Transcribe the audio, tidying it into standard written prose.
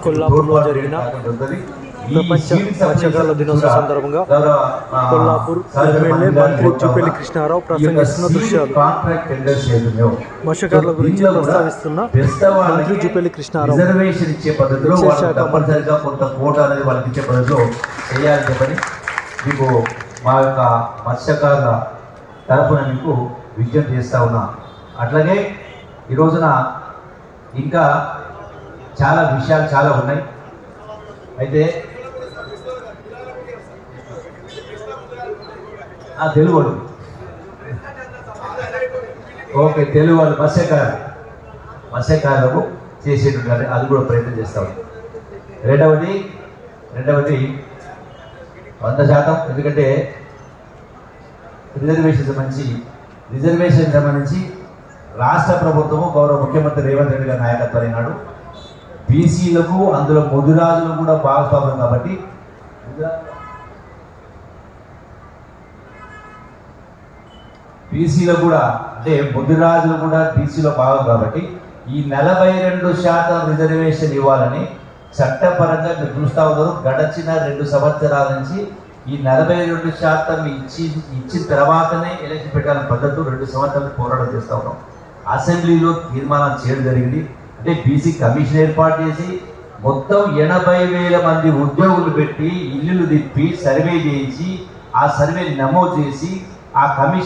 కొల్లాపూర్లో జరిగిన ప్రపంచ మత్స్యకారుల దినోత్సవం సందర్భంగా కొల్లాపూర్ ఎమ్మెల్యే మంత్రి జూపల్లి కృష్ణారావు ప్రసంగిస్తున్న దృశ్యాలు. మత్స్యకారుల గురించి ప్రస్తావిస్తున్న మంత్రి జూపల్లి కృష్ణారావు రిజర్వేషన్ ఇచ్చే పద్ధతిలో తప్పనిసరిగా కొంత కోట అనేది వాళ్ళకి ఇచ్చే పద్ధతిలో చేయాలని చెప్పని మీకు మా యొక్క మత్స్యకారుల తరఫున మీకు విజ్ఞప్తి చేస్తా ఉన్నా. అట్లాగే ఈ రోజున ఇంకా చాలా విషయాలు చాలా ఉన్నాయి. అయితే తెలుగు వాళ్ళు ఓకే, తెలుగు వాళ్ళు మత్స్యకారులకు చేసేటువంటి అది కూడా ప్రయత్నం చేస్తాం. రెండవది 100%, ఎందుకంటే రిజర్వేషన్ సంబంధించి రాష్ట్ర ప్రభుత్వము గౌరవ ముఖ్యమంత్రి రేవంత్ రెడ్డి గారి నాయకత్వం నాడు బీసీలకు అందులో ముదిరాజులకు కూడా భాగస్వామ్యం కాబట్టి బీసీలో కూడా అంటే ముదిరాజులు కూడా బీసీలో భాగం కాబట్టి ఈ 42% రిజర్వేషన్ ఇవ్వాలని చట్టపరంగా మీరు చూస్తూ ఉన్నారు. గడచిన 2 సంవత్సరాల నుంచి ఈ 42% ఇచ్చిన తర్వాతనే ఎలక్షన్ పెట్టాలని పద్ధతులు 2 సంవత్సరాలు పోరాటం చేస్తూ ఉన్నాం. అసెంబ్లీలో తీర్మానం చేయడం జరిగింది. అంటే బీసీ కమిషన్ ఏర్పాటు చేసి మొత్తం 80,000 మంది ఉద్యోగులు పెట్టి ఇల్లులు తిప్పి సర్వే చేయించి ఆ సర్వే నమోదు చేసి ఆ కమిషన్